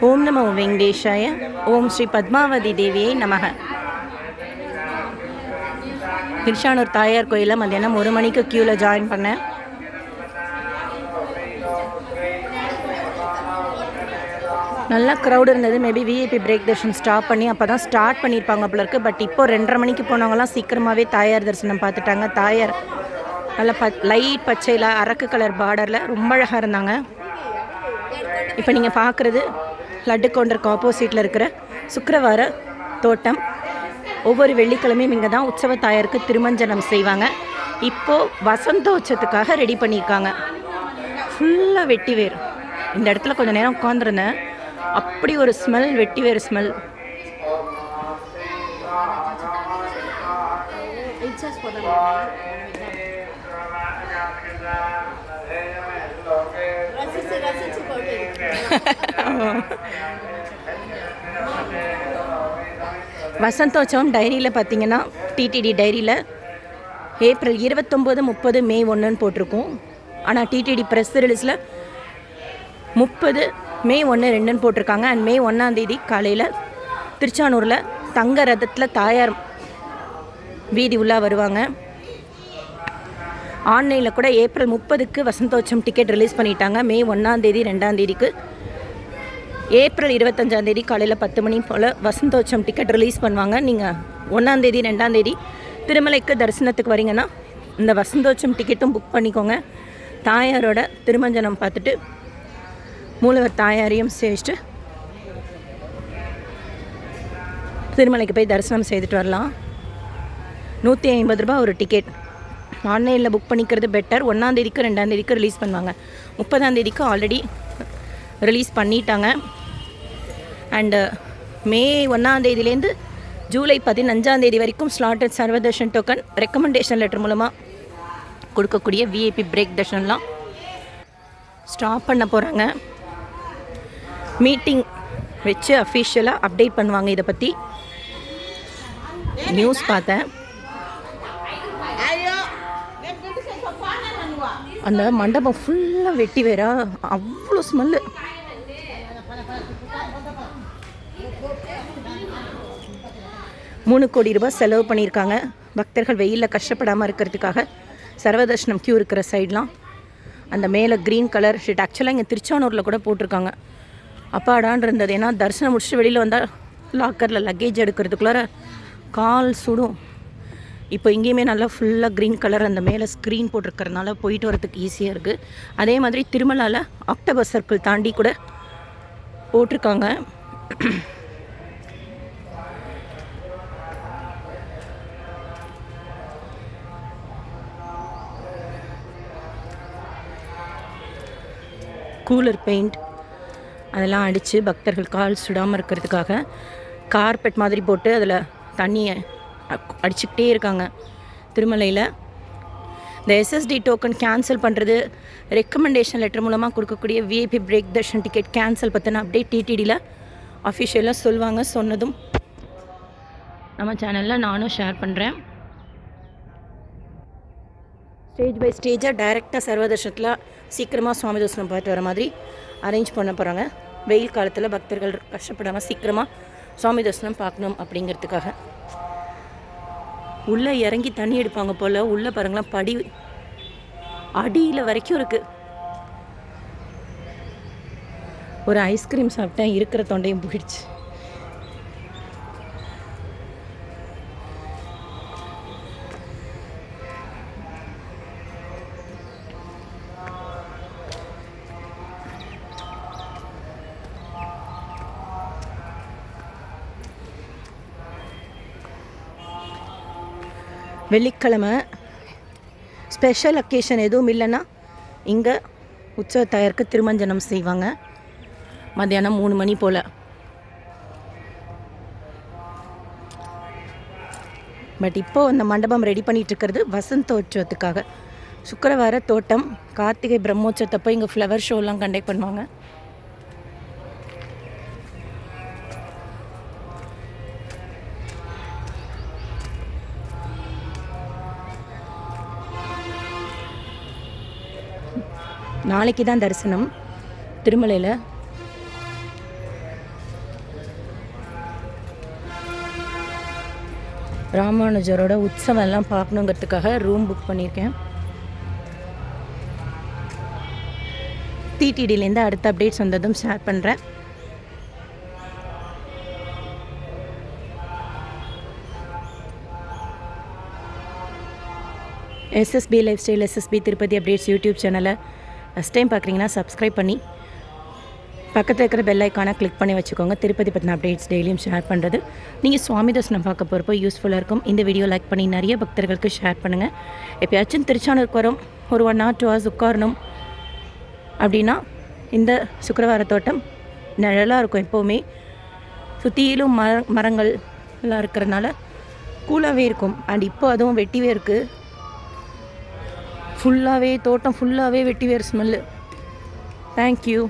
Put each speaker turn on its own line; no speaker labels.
ஓம் நமோ வெங்கடேஷாய. ஓம் ஸ்ரீ பத்மாவதி தேவியை நமக. திருச்சானூர் தாயார் கோயிலில் மத்தியானம் 1 மணிக்கு க்யூவில் ஜாயின் பண்ணேன். நல்லா க்ரௌட் இருந்தது. Maybe VIP break Darshan stop பண்ணி அப்போ தான் ஸ்டார்ட் பண்ணியிருப்பாங்க போல இருக்குது. பட் இப்போ 2:30 மணிக்கு போனவங்கலாம் சீக்கிரமாகவே தாயார் தரிசனம் பார்த்துட்டாங்க. தாயார் நல்லா லைட் பச்சையில் அரக்கு கலர் பார்டரில் ரொம்ப அழகாக இருந்தாங்க. இப்போ நீங்கள் பார்க்குறது லட்டு கவுண்டருக்கு ஆப்போசிட்டில் இருக்கிற சுக்கிரவார தோட்டம். ஒவ்வொரு வெள்ளிக்கிழமையும் இங்கே தான் உற்சவ தாயாருக்கு திருமஞ்சனம் செய்வாங்க. இப்போது வசந்தோற்சவத்துக்காக ரெடி பண்ணியிருக்காங்க. ஃபுல்லாக வெட்டி வேர். இந்த இடத்துல கொஞ்சம் நேரம் உட்காந்துருந்தேன். அப்படி ஒரு ஸ்மெல், வெட்டி வேறு ஸ்மெல். வசந்தோற்சவம் டைரியில் பார்த்தீங்கன்னா டிடிடி டைரியில் ஏப்ரல் 29, 30, மே 1ன்னு போட்டிருக்கோம். ஆனால் டிடிடி ப்ரெஸ் ரிலீஸில் 30, மே 1, 2ன்னு போட்டிருக்காங்க. அண்ட் மே 1 காலையில் திருச்சானூரில் தங்க ரதத்தில் தாயார் வீதி உள்ளே வருவாங்க. ஆன்லைனில் கூட ஏப்ரல் 30க்கு வசந்தோற்சவம் டிக்கெட் ரிலீஸ் பண்ணிட்டாங்க. மே 1, 2 ஏப்ரல் 25 காலையில் 10 மணி போல் வசந்தோற்சவம் டிக்கெட் ரிலீஸ் பண்ணுவாங்க. நீங்கள் 1, 2 திருமலைக்கு தரிசனத்துக்கு வரீங்கன்னா இந்த வசந்தோற்சவம் டிக்கெட்டும் புக் பண்ணிக்கோங்க. தாயாரோட திருமஞ்சனம் பார்த்துட்டு மூலவர் தாயாரையும் சேவிச்சுட்டு திருமலைக்கு போய் தரிசனம் செய்துட்டு வரலாம். 150 ரூபா ஒரு டிக்கெட். ஆன்லைனில் புக் பண்ணிக்கிறது பெட்டர். 1, 2 ரிலீஸ் பண்ணுவாங்க. 30 ஆல்ரெடி ரிலீஸ் பண்ணிட்டாங்க. அண்டு மே 1 ஜூலை 15 வரைக்கும் slotted Sarvadarshan token recommendation letter மூலமாக கொடுக்கக்கூடிய விஐபி பிரேக் தர்ஷன்லாம் ஸ்டாப் பண்ண போகிறாங்க. மீட்டிங் வச்சு அஃபிஷியலாக அப்டேட் பண்ணுவாங்க. இதை பற்றி நியூஸ் பார்த்தேன். அந்த மண்டபம் ஃபுல்லாக வெட்டி வேறா, அவ்வளோ ஸ்மெல்லு. $3 கோடி செலவு பண்ணியிருக்காங்க. பக்தர்கள் வெயிலில் கஷ்டப்படாமல் இருக்கிறதுக்காக சர்வதர்ஷனம் க்யூ இருக்கிற சைட்லாம் அந்த மேலே க்ரீன் கலர் ஷீட் ஆக்சுவலாக இங்கே திருச்சானூரில் கூட போட்டிருக்காங்க. அப்பாடான் இருந்தது. ஏன்னா தரிசனம் முடிச்சுட்டு வெளியில் வந்தால் லாக்கரில் லக்கேஜ் எடுக்கிறதுக்குள்ளார கால் சுடும். இப்போ இங்கேயுமே நல்லா ஃபுல்லாக க்ரீன் கலர் அந்த மேலே ஸ்க்ரீன் போட்டிருக்கிறதுனால போயிட்டு வரதுக்கு ஈஸியாக இருக்குது. அதே மாதிரி திருமலாவில் அக்டோபர் சர்க்கிள் தாண்டி கூட போட்டிருக்காங்க. கூலர் பெயிண்ட் அதெல்லாம் அடித்து பக்தர்கள் கால் சுடாமல் இருக்கிறதுக்காக கார்பெட் மாதிரி போட்டு அதில் தண்ணியை அடிச்சுக்கிட்டே இருக்காங்க. திருமலையில் இந்த எஸ்எஸ்டி டோக்கன் கேன்சல் பண்ணுறது, ரெக்கமெண்டேஷன் லெட்டர் மூலமாக கொடுக்கக்கூடிய VIP break Darshan ticket cancel பற்றின அப்டேட் டிடிடியில் அஃபிஷியலாக சொல்லுவாங்க. சொன்னதும் நம்ம சேனலில் நானும் ஷேர் பண்ணுறேன். ஸ்டேஜ் பை ஸ்டேஜாக டைரெக்டாக சர்வதர்ஷனத்தில் சீக்கிரமாக சுவாமி தரிசனம் பார்த்து வர மாதிரி அரேஞ்ச் பண்ண போகிறாங்க. வெயில் காலத்தில் பக்தர்கள் கஷ்டப்படாமல் சீக்கிரமாக சுவாமி தரிசனம் பார்க்கணும் அப்படிங்கிறதுக்காக. உள்ளே இறங்கி தண்ணி எடுப்பாங்க போல். உள்ளே பாருங்களேன், படி அடியில் வரைக்கும் இருக்குது. ஒரு ஐஸ்கிரீம் சாப்பிட்டேன், இருக்கிற தொண்டையும் போயிடுச்சு. வெள்ளிக்கிழமை ஸ்பெஷல் அக்கேஷன் எதுவும் இல்லைன்னா இங்கே உற்சவ தாயாருக்கு திருமஞ்சனம் செய்வாங்க. மத்தியானம் 3 மணி போல். பட் இப்போது அந்த மண்டபம் ரெடி பண்ணிகிட்ருக்கிறது வசந்தோற்சவத்துக்காக. சுக்கிரவார தோட்டம் கார்த்திகை பிரம்மோற்சவத்தப்போ இங்கே ஃப்ளவர் ஷோலாம் கண்டக்ட் பண்ணுவாங்க. நாளைக்கு தான் தரிசனம். திருமலையில். ராமானுஜரோட உற்சவம் எல்லாம் பார்க்கணுங்கிறதுக்காக ரூம் புக் பண்ணியிருக்கேன். டிடிடிலேருந்து அடுத்த அப்டேட்ஸ் வந்ததும் ஷேர் பண்ணுறேன். SSP lifestyle, SSP Tirupati updates YouTube சேனலை ஃபஸ்ட் டைம் பார்க்குறீங்கன்னா சப்ஸ்கிரைப் பண்ணி பக்கத்தில் இருக்கிற பெல் ஐக்கானை கிளிக் பண்ணி வச்சுக்கோங்க. திருப்பதி பற்றின அப்டேட்ஸ் டெய்லியும் ஷேர் பண்ணுறது. நீங்கள் சுவாமி தரிசனம் பார்க்க போகிறப்போ யூஸ்ஃபுல்லாக இருக்கும். இந்த வீடியோ லைக் பண்ணி நிறைய பக்தர்களுக்கு ஷேர் பண்ணுங்கள். எப்போயாச்சும் திருச்சானூருக்கு வரும், ஒரு 1 hour 2 hours உட்காரணும் அப்படின்னா இந்த சுக்கிரவார தோட்டம் நிழலாக இருக்கும். எப்போவுமே சுற்றிலும் மரங்கள் எல்லாம் இருக்கிறனால கூலாகவே இருக்கும். அண்ட் இப்போ அதுவும் வெட்டி வேருக்கு, ஃபுல்லாகவே தோட்டம் ஃபுல்லாகவே வெட்டி வேர் ஸ்மெல்லு. தேங்க்யூ.